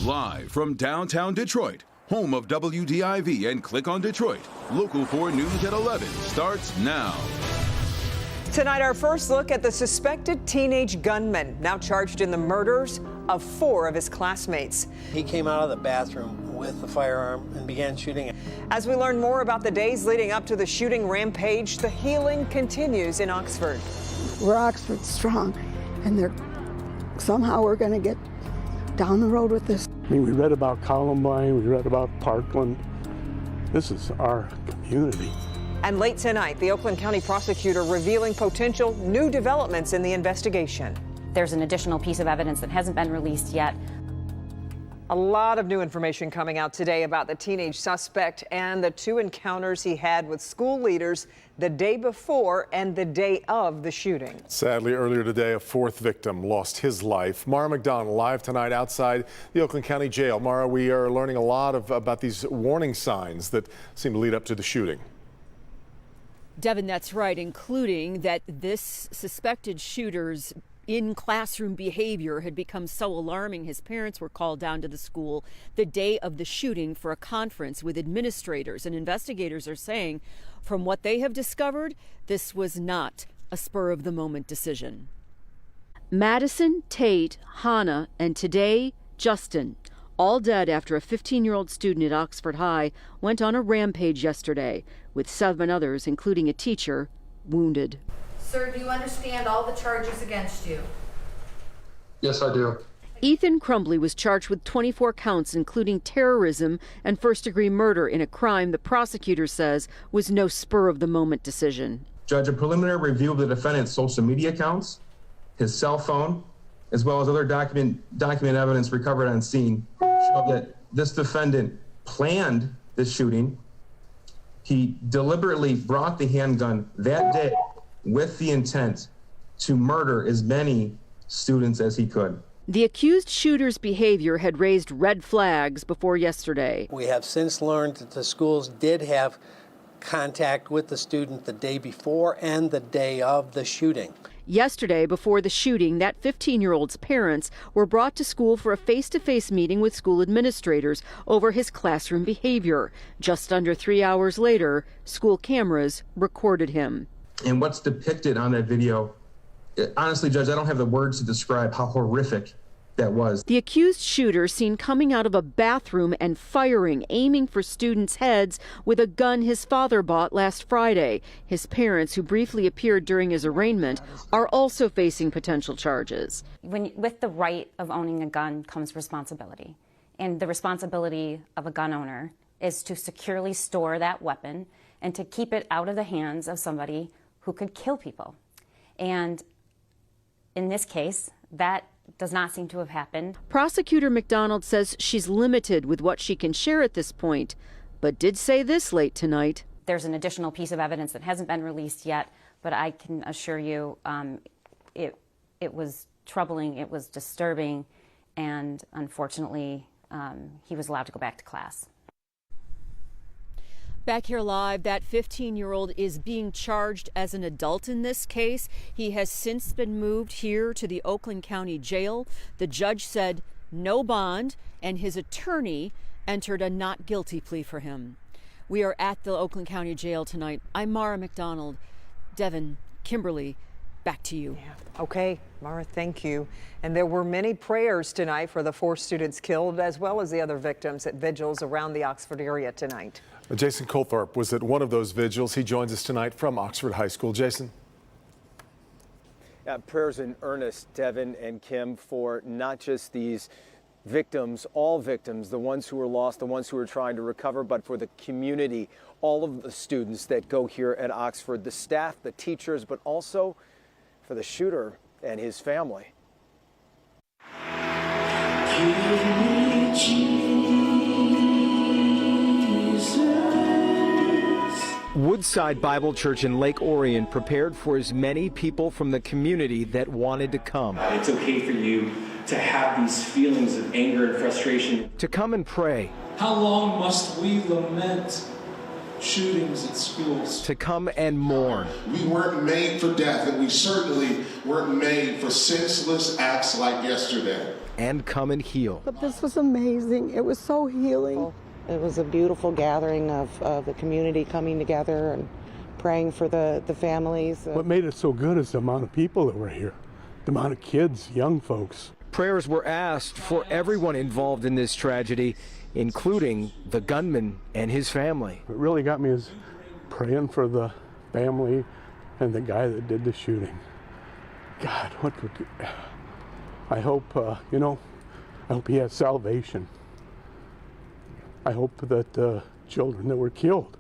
Live from downtown Detroit, home of WDIV and Click on Detroit, Local 4 News at 11 starts now. Tonight, our first look at the suspected teenage gunman, now charged in the murders of 4 of his classmates. He came out of the bathroom with the firearm and began shooting. As we learn more about the days leading up to the shooting rampage, the healing continues in Oxford. We're Oxford strong, and somehow we're going to get down the road with this. I mean, we read about Columbine, we read about Parkland. This is our community. And late tonight, the Oakland County prosecutor revealing potential new developments in the investigation. There's an additional piece of evidence that hasn't been released yet. A lot of new information coming out today about the teenage suspect and the 2 encounters he had with school leaders the day before and the day of the shooting. Sadly, earlier today, a 4th victim lost his life. Mara McDonald live tonight outside the Oakland County Jail. Mara, we are learning a lot about these warning signs that seem to lead up to the shooting. Devin, that's right, including that this suspected shooter's in-classroom behavior had become so alarming, his parents were called down to the school the day of the shooting for a conference with administrators. And investigators are saying, from what they have discovered, this was not a spur-of-the-moment decision. Madison, Tate, Hannah, and today, Justin, all dead after a 15-year-old student at Oxford High went on a rampage yesterday, with 7 others, including a teacher, wounded. Sir, do you understand all the charges against you? Yes, I do. Ethan Crumbly was charged with 24 counts, including terrorism and first-degree murder in a crime the prosecutor says was no spur-of-the-moment decision. Judge, a preliminary review of the defendant's social media accounts, his cell phone, as well as other document evidence recovered on scene, showed that this defendant planned this shooting. He deliberately brought the handgun that day with the intent to murder as many students as he could. The accused shooter's behavior had raised red flags before yesterday. We have since learned that the schools did have contact with the student the day before and the day of the shooting. Yesterday, before the shooting, that 15-year-old's parents were brought to school for a face-to-face meeting with school administrators over his classroom behavior. Just under 3 hours later, school cameras recorded him. And what's depicted on that video, honestly, Judge, I don't have the words to describe how horrific that was. The accused shooter seen coming out of a bathroom and firing, aiming for students' heads with a gun his father bought last Friday. His parents, who briefly appeared during his arraignment, are also facing potential charges. With the right of owning a gun comes responsibility. And the responsibility of a gun owner is to securely store that weapon and to keep it out of the hands of somebody who could kill people. And in this case, that does not seem to have happened. Prosecutor McDonald says she's limited with what she can share at this point, but did say this late tonight. There's an additional piece of evidence that hasn't been released yet, but I can assure you it was troubling, it was disturbing, and unfortunately, he was allowed to go back to class. Back here live, that 15-year-old is being charged as an adult in this case. He has since been moved here to the Oakland County Jail. The judge said no bond, and his attorney entered a not guilty plea for him. We are at the Oakland County Jail tonight. I'm Mara McDonald. Devin, Kimberly, back to you. Yeah. Okay, Mara, thank you. And there were many prayers tonight for the 4 students killed, as well as the other victims at vigils around the Oxford area tonight. Jason Colthorpe was at one of those vigils. He joins us tonight from Oxford High School. Jason. Prayers in earnest, Devin and Kim, for not just these victims, all victims, the ones who were lost, the ones who were trying to recover, but for the community, all of the students that go here at Oxford, the staff, the teachers, but also for the shooter and his family. Woodside Bible Church in Lake Orion prepared for as many people from the community that wanted to come. It's okay for you to have these feelings of anger and frustration. To come and pray. How long must we lament shootings at schools? To come and mourn. We weren't made for death, and we certainly weren't made for senseless acts like yesterday. and come and heal. But this was amazing. It was so healing. It was a beautiful gathering of the community coming together and praying for the families. What made it so good is the amount of people that were here, the amount of kids, young folks. Prayers were asked for everyone involved in this tragedy, including the gunman and his family. What really got me is praying for the family and the guy that did the shooting. God, I hope, I hope he has salvation. I hope that the children that were killed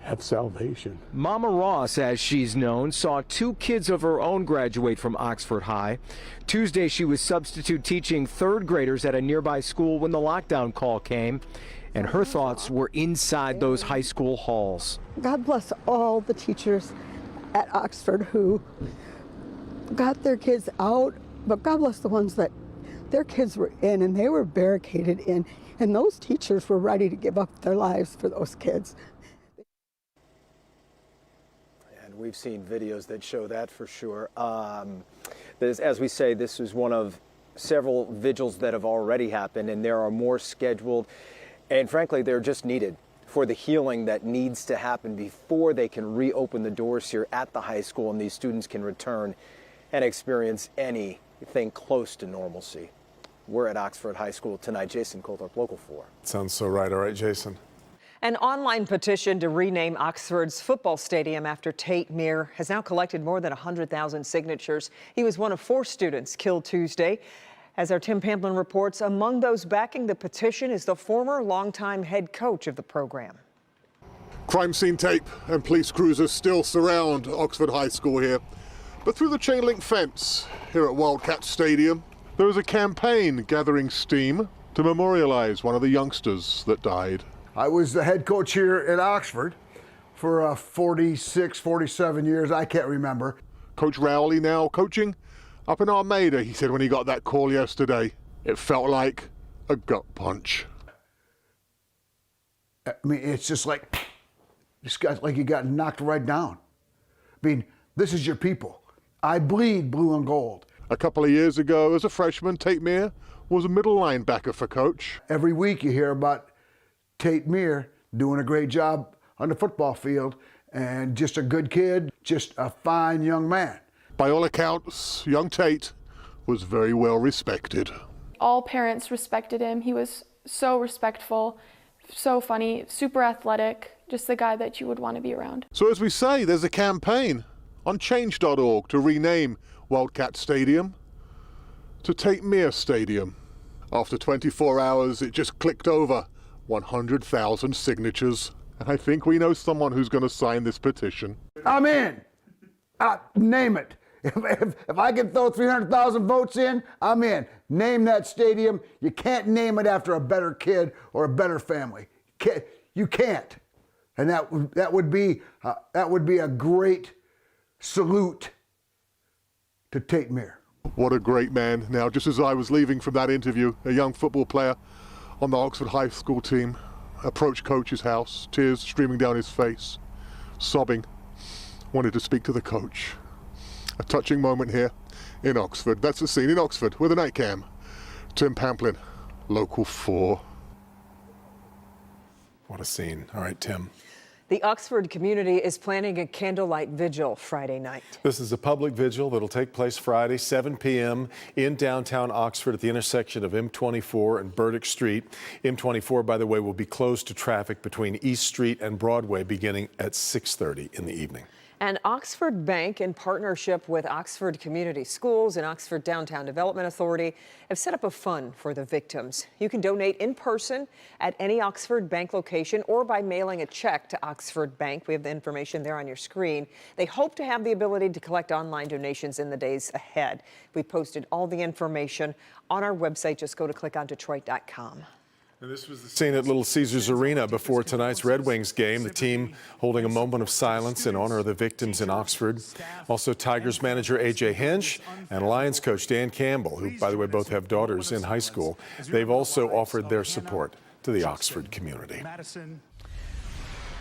have salvation. Mama Ross, as she's known, saw 2 kids of her own graduate from Oxford High. Tuesday, she was substitute teaching 3rd graders at a nearby school when the lockdown call came, and her thoughts were inside those high school halls. God bless all the teachers at Oxford who got their kids out, but God bless the ones that their kids were in and they were barricaded in, and those teachers were ready to give up their lives for those kids. We've seen videos that show that for sure. As we say, this is one of several vigils that have already happened, and there are more scheduled. And frankly, they're just needed for the healing that needs to happen before they can reopen the doors here at the high school and these students can return and experience anything close to normalcy. We're at Oxford High School tonight. Jason Colthorpe, Local 4. Sounds so right. All right, Jason. An online petition to rename Oxford's football stadium after Tate Myre has now collected more than 100,000 signatures. He was one of 4 students killed Tuesday. As our Tim Pamplin reports, among those backing the petition is the former longtime head coach of the program. Crime scene tape and police cruisers still surround Oxford High School here. But through the chain link fence here at Wildcat Stadium, there is a campaign gathering steam to memorialize one of the youngsters that died. I was the head coach here at Oxford for 46, 47 years. I can't remember. Coach Rowley now coaching up in Armada. He said when he got that call yesterday, it felt like a gut punch. I mean, it's just like, you got knocked right down. I mean, this is your people. I bleed blue and gold. A couple of years ago, as a freshman, Tate Myre was a middle linebacker for Coach. Every week you hear about Tate Myre doing a great job on the football field, and just a good kid, just a fine young man. By all accounts, young Tate was very well respected. All parents respected him. He was so respectful, so funny, super athletic, just the guy that you would want to be around. So as we say, there's a campaign on change.org to rename Wildcat Stadium to Tate Myre Stadium. After 24 hours, it just clicked over 100,000 signatures, and I think we know someone who's going to sign this petition. I'm in. Name it. If I can throw 300,000 votes in, I'm in. Name that stadium. You can't name it after a better kid or a better family. You can't. And that would be a great salute to Tate Myre. What a great man. Now, just as I was leaving from that interview, a young football player on the Oxford High School team approached Coach's house, tears streaming down his face, sobbing, wanted to speak to the coach. A touching moment here in Oxford. That's the scene in Oxford with a night cam. Tim Pamplin, Local 4. What a scene. All right, Tim. The Oxford community is planning a candlelight vigil Friday night. This is a public vigil that'll take place Friday, 7 p.m. in downtown Oxford at the intersection of M24 and Burdick Street. M24, by the way, will be closed to traffic between East Street and Broadway beginning at 6:30 in the evening. And Oxford Bank, in partnership with Oxford Community Schools and Oxford Downtown Development Authority, have set up a fund for the victims. You can donate in person at any Oxford Bank location or by mailing a check to Oxford Bank. We have the information there on your screen. They hope to have the ability to collect online donations in the days ahead. We posted all the information on our website. Just go to clickondetroit.com. And this was the scene at Little Caesars Arena before tonight's Red Wings game. The team holding a moment of silence in honor of the victims in Oxford. Also, Tigers manager A.J. Hinch and Lions coach Dan Campbell, who, by the way, both have daughters in high school. They've also offered their support to the Oxford community.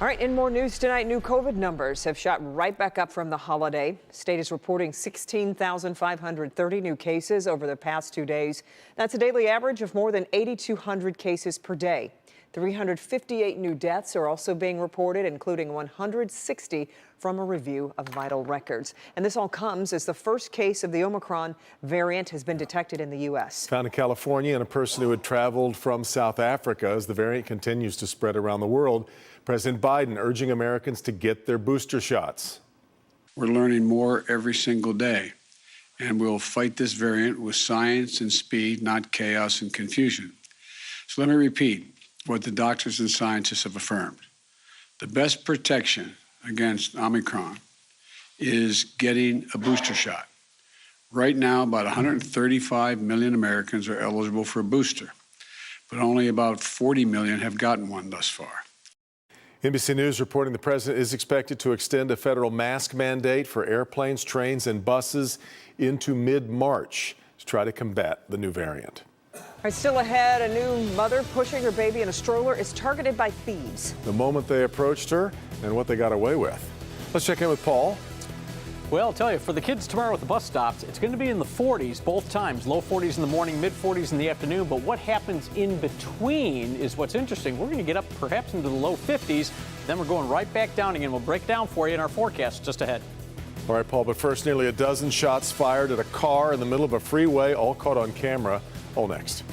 All right, in more news tonight, new COVID numbers have shot right back up from the holiday. State is reporting 16,530 new cases over the past 2 days. That's a daily average of more than 8,200 cases per day. 358 new deaths are also being reported, including 160 from a review of vital records. And this all comes as the first case of the Omicron variant has been detected in the U.S. Found in California and a person who had traveled from South Africa. As the variant continues to spread around the world, President Biden urging Americans to get their booster shots. We're learning more every single day, and we'll fight this variant with science and speed, not chaos and confusion. So let me repeat what the doctors and scientists have affirmed. The best protection against Omicron is getting a booster shot. Right now, about 135 million Americans are eligible for a booster, but only about 40 million have gotten one thus far. NBC News reporting the president is expected to extend a federal mask mandate for airplanes, trains, and buses into mid-March to try to combat the new variant. All right, still ahead, a new mother pushing her baby in a stroller is targeted by thieves. The moment they approached her and what they got away with. Let's check in with Paul. Well, I'll tell you, for the kids tomorrow at the bus stops, it's going to be in the 40s both times. Low 40s in the morning, mid 40s in the afternoon. But what happens in between is what's interesting. We're going to get up perhaps into the low 50s. Then we're going right back down again. We'll break down for you in our forecast just ahead. All right, Paul, but first, nearly a dozen shots fired at a car in the middle of a freeway, all caught on camera. All next.